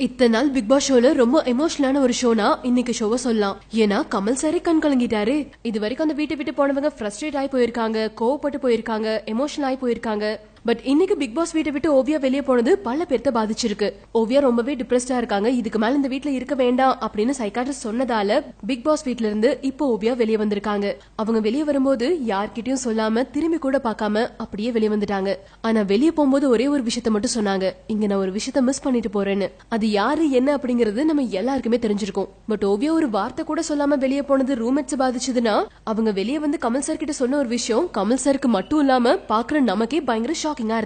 இத்தனை நாள் big pass ஷோல ரொம்ப எமோஷனலான ஒரு ஷோனா இன்னைக்கு ஷோவை சொல்லலாம். ஏன்னா கமல் சாரே கண் கலங்கிட்டாரு. இது வரைக்கும் அந்த வீட்டை விட்டு போனவங்க ஃப்ரஸ்ட்ரேட் ஆகி போயிருக்காங்க, கோவப்பட்டு போயிருக்காங்க, எமோஷனல் ஆகி போயிருக்காங்க. பட் இன்னைக்கு பிக் பாஸ் வீட்டை விட்டு ஓவியா வெளியே போனது பல பேர்த்த பாதிச்சிருக்கு. ஓவியா ரொம்பவே டிப்ரெஸ்டா இருக்காங்க. இதுக்கு மேல இந்த வீட்டுல இருக்க வேண்டாம் அப்படின்னு சைக்காட்ரிஸ்ட் சொன்னதால பிக் பாஸ் வீட்ல இருந்து இப்போ ஓவியா வெளியே வந்திருக்காங்க. அவங்க வெளியே வரும்போது யார்கிட்டயும் சொல்லாம திரும்பி கூட பார்க்காம அப்படியே வெளியே வந்துட்டாங்க. ஆனா வெளியே போகும்போது ஒரே ஒரு விஷயத்த மட்டும் சொன்னாங்க, இங்க நான் ஒரு விஷயத்த மிஸ் பண்ணிட்டு போறேன்னு. அது யாரு என்ன அப்படிங்கறது நம்ம எல்லாருக்குமே தெரிஞ்சிருக்கும். பட் ஓவியா ஒரு வார்த்தை கூட சொல்லாம வெளியே போனது ரூம்மேட்ஸ் பாதிச்சதுன்னா, அவங்க வெளியே வந்து கமல் சார் கிட்ட சொன்ன ஒரு விஷயம் கமல் சாருக்கு மட்டும் இல்லாம பாக்குற நமக்கே பயங்கர ஷாக்கிங்கா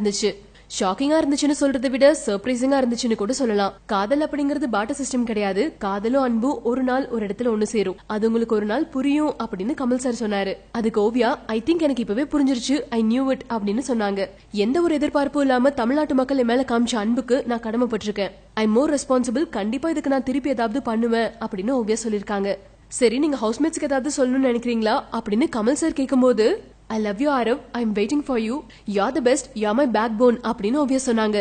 இருந்துச்சுன்னு சொல்றதை விட சர்ப்ரைசிங்கா இருந்துச்சுன்னு கூட சொல்லலாம். காதல் அப்படிங்கிறது பாட்ட சிஸ்டம் கிடையாது. காதலும் அன்பு ஒரு நாள் ஒரு இடத்துல ஒண்ணு சேரும். அது உங்களுக்கு ஒரு நாள் புரியும் அப்படின்னு கமல் சார் சொன்னாரு. அதுக்கு ஓவியா ஐ திங்க் எனக்கு இப்பவே புரிஞ்சிருச்சு, ஐ நியூ இட் அப்படின்னு சொன்னாங்க. எந்த ஒரு எதிர்பார்ப்பும் இல்லாம தமிழ்நாட்டு மக்கள் என் மேல காமிச்ச அன்புக்கு நான் கடமைப்பட்டிருக்கேன். ஐ மோர் ரெஸ்பான்சிபிள். கண்டிப்பா இதுக்கு நான் திருப்பி ஏதாவது பண்ணுவேன் அப்படின்னு ஓவியா சொல்லிருக்காங்க. சரி, நீங்க ஹவுஸ்மேட்ஸ்க்கு ஏதாவது சொல்லணும்னு நினைக்கிறீங்களா அப்படின்னு கமல் சார் கேட்கும்போது, I love you Arav, I'm waiting for you, you're the best, you're my backbone அப்படின்னு ஓவியா சொன்னாங்க.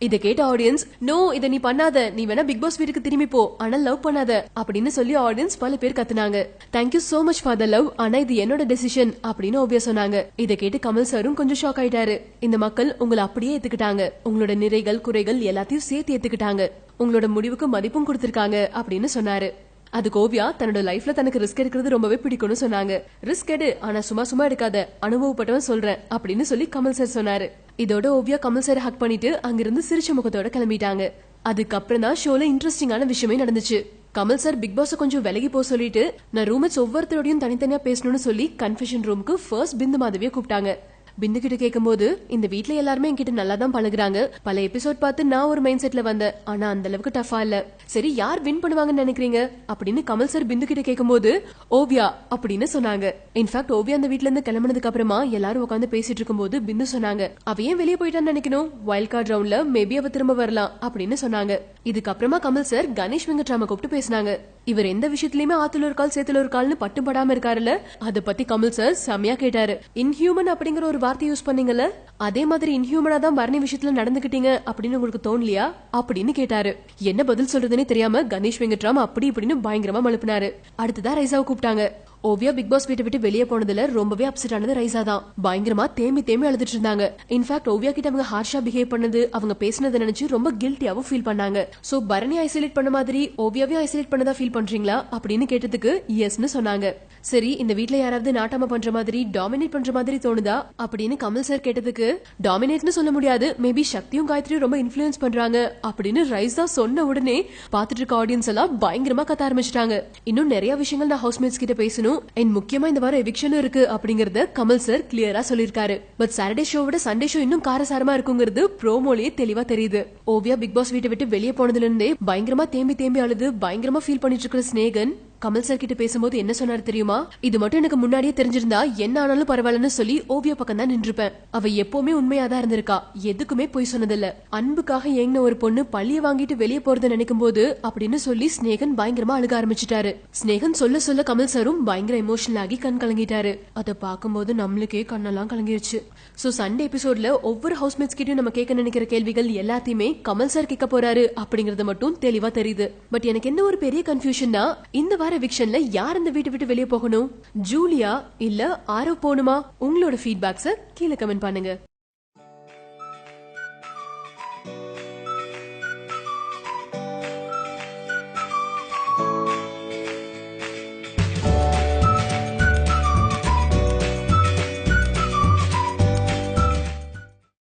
இத கேட்ட ஆடியன்ஸ், நோ இத நீ பண்ணாத, நீ வேணா பிக் பாஸ் வீட்டுக்கு திரும்பி போ, ஆனா லவ் பண்ணாத அப்படின்னு சொல்லி ஆடியன்ஸ் பல பேர் கத்துனாங்க. Thank you so much for the love, ஆனா இது என்னோட டெசிஷன் அப்படின்னு ஓவியா சொன்னாங்க. இத கேட்டு கமல் சாரும் கொஞ்சம் ஷாக் ஆயிட்டாரு. இந்த மக்கள் உங்களை அப்படியே ஏத்துக்கிட்டாங்க, உங்களோட நிறைகள் குறைகள் எல்லாத்தையும் சேர்த்து ஏத்துக்கிட்டாங்க, உங்களோட முடிவுக்கு மதிப்பும் கொடுத்திருக்காங்க அப்படின்னு சொன்னாரு. அதுக்கு ஓவியா தன்னோட லைஃப்ல தனக்கு ரிஸ்க் எடுக்கிறது ரொம்பவே பிடிக்கும்னு சொன்னாங்க. ரிஸ்க் எடு, ஆனா சும்மா எடுக்காத, அனுபவப்பட்டவன் சொல்றேன் அப்படின்னு சொல்லி கமல் சார் சொன்னாரு. இதோட ஓவியா கமல் சார் ஹக் பண்ணிட்டு அங்கிருந்து சிரிச்ச முகத்தோட கிளம்பிட்டாங்க. அதுக்கப்புறம் தான் ஷோல இன்ட்ரெஸ்டிங்கான விஷயமே நடந்துச்சு. கமல் சார் பிக் பாஸ் கொஞ்சம் விலகி போக சொல்லிட்டு நான் ரூம்மேட்ஸ் ஒவ்வொருத்தரோடையும் தனித்தனியா பேசணும்னு சொல்லி கன்ஃபெஷன் ரூமுக்கு ஃபர்ஸ்ட் பிந்து மாதவியை கூப்பிட்டாங்க. பிந்து கிட்ட கேட்கும்போது, இந்த வீட்ல எல்லாருமே என்கிட்ட நல்லா தான் பழகுறாங்க. பல எபிசோட் பார்த்து நான் ஒரு மைண்ட் செட்ல வந்தேன், ஆனா அந்த அளவுக்கு டஃபா இல்ல. சரி, யார் வின் பண்ணுவாங்கன்னு நினைக்கிறீங்க அப்படின்னு கமல் சார் பிந்து கிட்ட கேட்கும்போது ஓவியா அப்படின்னு சொன்னாங்க. இன்ஃபேக்ட் ஓவியா அந்த வீட்ல இருந்து கிளம்பினதுக்கு அப்புறமா எல்லாரும் உட்காந்து பேசிட்டு இருக்கும்போது பிந்து சொன்னாங்க, அவ ஏன் வெளியே போயிட்டான்னு நினைக்கணும், வைல்ட் கார்டு ரவுண்ட்ல மேபி அவ திரும்ப வரலாம் அப்படின்னு சொன்னாங்க. இதுக்கப்புறமா கமல் சார் கணேஷ் வெங்கட்ராம கூப்பிட்டு பேசினாங்க. இவர் எந்த விஷயத்திலயுமே ஆத்துல ஒரு கால் சேத்துல ஒரு கால்னு பட்டுப்படாம இருக்காருல்ல, அத பத்தி கமல் சார் செமையா கேட்டாரு. இன்ஹியூமன் அப்படிங்கிற ஒரு வார்த்தை யூஸ் பண்ணீங்கல்ல, அதே மாதிரி இன்ஹியூமனா தான் பரணி விஷயத்துல நடந்துகிட்டீங்க அப்படின்னு உங்களுக்கு தோணலையா அப்படின்னு கேட்டாரு. என்ன பதில் சொல்றதுன்னே தெரியாம கணேஷ் வெங்கட்ராம் அப்படி இப்படின்னு பயங்கரமா மழுப்பினாரு. அடுத்ததா ரைசாவை கூப்பிட்டாங்க. ஓவியா பிக் பாஸ் வீட்டை விட்டு வெளியே போனதுல ரொம்பவே அப்செட் ஆனது ரைசா தான். பயங்கரமா தேம்பி அழுதுட்டு இருந்தாங்க. இன்ஃபேக்ட் ஓவியா கிட்ட அவங்க ஹார்ஷா பிஹேவ் பண்ணது, அவங்க பேசினதை நினைச்சு ரொம்ப கில்ட்டியாவும் ஃபீல் பண்ணாங்க. சோ பரணி ஐசோலேட் பண்ண மாதிரி ஓவியாவையும் ஐசோலேட் பண்ணதா ஃபீல் பண்றீங்களா அப்படின்னு கேட்டதுக்கு எஸ்னு சொன்னாங்க. சரி, இந்த வீட்ல யாராவது நாட்டாம பண்ற மாதிரி டாமினேட் பண்ற மாதிரி தோணுதா அப்படின்னு கமல் சார் கேட்டதுக்கு, டாமினேட்னு சொல்ல முடியாது, மேபி சக்தியும் காயத்ரியும் ரொம்ப இன்ஃபுளுன்ஸ் பண்றாங்க அப்படின்னு ரைசா சொன்ன உடனே பாத்துட்டு இருக்க ஆடியன்ஸ் எல்லாம் பயங்கரமா கத்த ஆரம்பிச்சிட்டாங்க. இன்னும் நிறைய விஷயங்கள் நான் ஹவுஸ்மேட்ஸ் கிட்ட பேசணும், முக்கியமா இந்த வாரம் எவிக்ஷனும் இருக்கு அப்படிங்கறத கமல் சார் கிளியரா சொல்லிருக்காரு. பட் சாட்டர்டே ஷோவோட சண்டே ஷோ இன்னும் காரசாரமா இருக்குங்கிறது ப்ரோமோலயே தெளிவா தெரியுது. ஓவியா பிக் பாஸ் வீட்டை விட்டு வெளியே போனதுல இருந்தே பயங்கரமா தேம்பி அழுது பயங்கரமா ஃபீல் பண்ணிட்டு இருக்கிற ஸ்நேகன் கமல் சார் கிட்ட பேசும்போது என்ன சொன்னாரு தெரியுமா, இது மட்டும் எனக்கு முன்னாடியே தெரிஞ்சிருந்தா என்ன ஆனாலும் பரவாயில்லன்னு சொல்லி ஓவியா பக்கம் தான் நின்றுப்பேன். அவ எப்பவுமே உண்மையாதான் இருந்திருக்கா, எதுக்குமே போய் சொன்னதில்ல. அன்புக்காக ஏங்கின ஒரு பொண்ணு பள்ளிய வாங்கிட்டு வெளியே போறத நினைக்கும் போது அப்படின்னு சொல்லி ஸ்நேகன் பயங்கரமா அழுக ஆரம்பிச்சிட்டாரு. ஸ்நேகன் சொல்ல கமல் சாரும் பயங்கர எமோஷனல் ஆகி கண் கலங்கிட்டாரு. அதை பார்க்கும்போது நம்மளுக்கே கண்ணெல்லாம் கலங்கிருச்சு. சோ சண்டே எபிசோட்ல ஒவ்வொரு ஹவுஸ்மேட்ஸ் கிட்டயும் நம்ம கேட்க நினைக்கிற கேள்விகள் எல்லாத்தையுமே கமல் சார் கேட்க போறாரு அப்படிங்கறது மட்டும் தெளிவா தெரியுது. பட் எனக்கு என்ன ஒரு பெரிய கன்ஃபியூஷன்னா, இந்த எவிக்ஷன்ல யார் இந்த வீட்டை விட்டு வெளியே போகணும், ஜூலியா இல்ல ஆரவ் போகணுமா? உங்களோட ஃபீட்பேக்ஸை கீழே கமெண்ட் பண்ணுங்க.